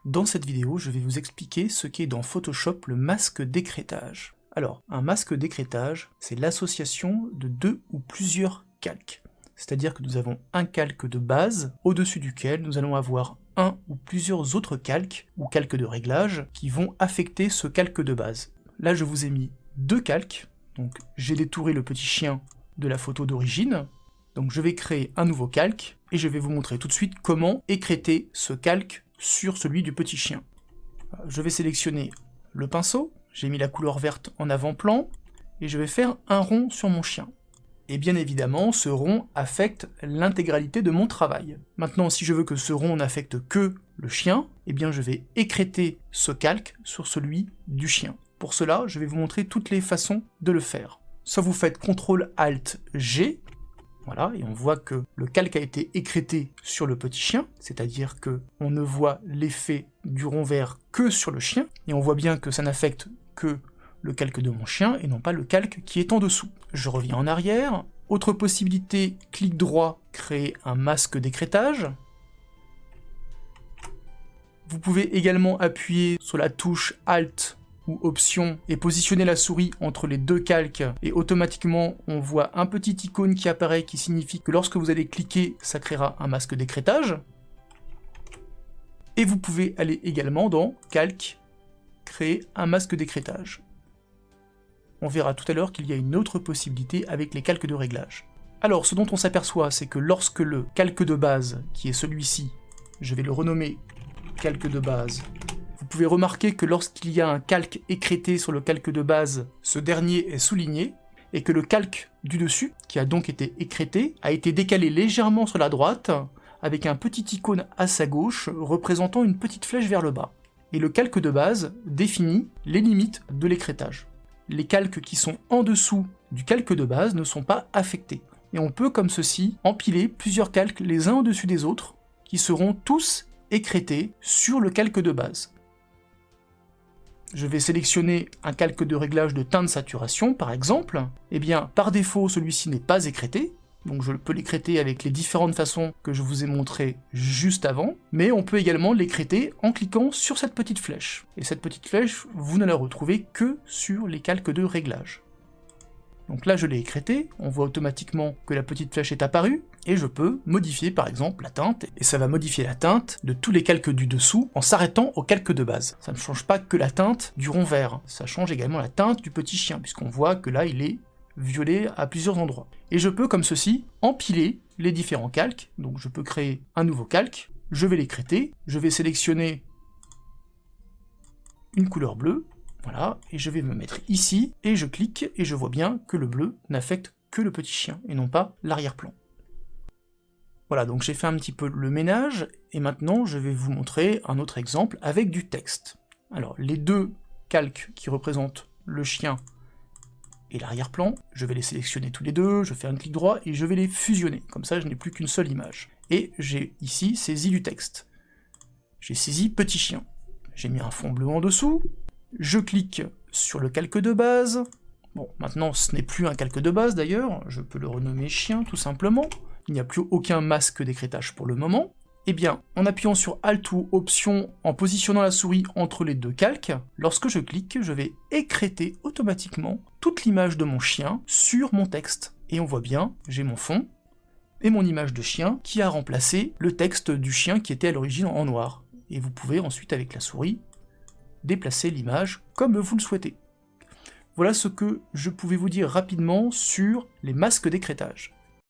Dans cette vidéo, je vais vous expliquer ce qu'est dans Photoshop le masque d'écrêtage. Alors, un masque d'écrêtage, c'est l'association de deux ou plusieurs calques. C'est-à-dire que nous avons un calque de base, au-dessus duquel nous allons avoir un ou plusieurs autres calques, ou calques de réglage, qui vont affecter ce calque de base. Là, je vous ai mis deux calques, donc j'ai détouré le petit chien de la photo d'origine, donc je vais créer un nouveau calque, et je vais vous montrer tout de suite comment écrêter ce calque sur celui du petit chien. Je vais sélectionner le pinceau, j'ai mis la couleur verte en avant-plan, et je vais faire un rond sur mon chien. Et bien évidemment, ce rond affecte l'intégralité de mon travail. Maintenant, si je veux que ce rond n'affecte que le chien, eh bien je vais écrêter ce calque sur celui du chien. Pour cela, je vais vous montrer toutes les façons de le faire. Soit vous faites CTRL-ALT-G, voilà, et on voit que le calque a été écrêté sur le petit chien, c'est-à-dire que on ne voit l'effet du rond vert que sur le chien, et on voit bien que ça n'affecte que le calque de mon chien, et non pas le calque qui est en dessous. Je reviens en arrière. Autre possibilité, clic droit, créer un masque d'écrêtage. Vous pouvez également appuyer sur la touche Alt ou Option et positionner la souris entre les deux calques, et automatiquement on voit un petit icône qui apparaît qui signifie que lorsque vous allez cliquer, ça créera un masque d'écrêtage. Et vous pouvez aller également dans Calque, créer un masque d'écrêtage. On verra tout à l'heure qu'il y a une autre possibilité avec les calques de réglage. Alors, ce dont on s'aperçoit, c'est que lorsque le calque de base, qui est celui-ci, je vais le renommer calque de base, vous pouvez remarquer que lorsqu'il y a un calque écrêté sur le calque de base, ce dernier est souligné, et que le calque du dessus, qui a donc été écrêté, a été décalé légèrement sur la droite, avec un petit icône à sa gauche, représentant une petite flèche vers le bas. Et le calque de base définit les limites de l'écrêtage. Les calques qui sont en dessous du calque de base ne sont pas affectés. Et on peut, comme ceci, empiler plusieurs calques les uns au-dessus des autres, qui seront tous écrêtés sur le calque de base. Je vais sélectionner un calque de réglage de teinte saturation, par exemple. Eh bien, par défaut, celui-ci n'est pas écrêté, donc je peux l'écrêter avec les différentes façons que je vous ai montrées juste avant, mais on peut également l'écrêter en cliquant sur cette petite flèche. Et cette petite flèche, vous ne la retrouvez que sur les calques de réglage. Donc là je l'ai écrêté, on voit automatiquement que la petite flèche est apparue, et je peux modifier par exemple la teinte, et ça va modifier la teinte de tous les calques du dessous en s'arrêtant au calque de base. Ça ne change pas que la teinte du rond vert, ça change également la teinte du petit chien, puisqu'on voit que là il est violet à plusieurs endroits. Et je peux, comme ceci, empiler les différents calques, donc je peux créer un nouveau calque, je vais l'écrêter, je vais sélectionner une couleur bleue, voilà, et je vais me mettre ici, et je clique, et je vois bien que le bleu n'affecte que le petit chien, et non pas l'arrière-plan. Voilà, donc j'ai fait un petit peu le ménage, et maintenant je vais vous montrer un autre exemple avec du texte. Alors, les deux calques qui représentent le chien et l'arrière-plan, je vais les sélectionner tous les deux, je fais un clic droit, et je vais les fusionner, comme ça je n'ai plus qu'une seule image. Et j'ai ici saisi du texte. J'ai saisi petit chien. J'ai mis un fond bleu en dessous, je clique sur le calque de base. Bon, maintenant ce n'est plus un calque de base d'ailleurs, je peux le renommer chien tout simplement. Il n'y a plus aucun masque d'écrêtage pour le moment. Eh bien, en appuyant sur Alt ou Option, en positionnant la souris entre les deux calques, lorsque je clique, je vais écrêter automatiquement toute l'image de mon chien sur mon texte. Et on voit bien, j'ai mon fond et mon image de chien qui a remplacé le texte du chien qui était à l'origine en noir. Et vous pouvez ensuite, avec la souris, déplacer l'image comme vous le souhaitez. Voilà ce que je pouvais vous dire rapidement sur les masques d'écrêtage.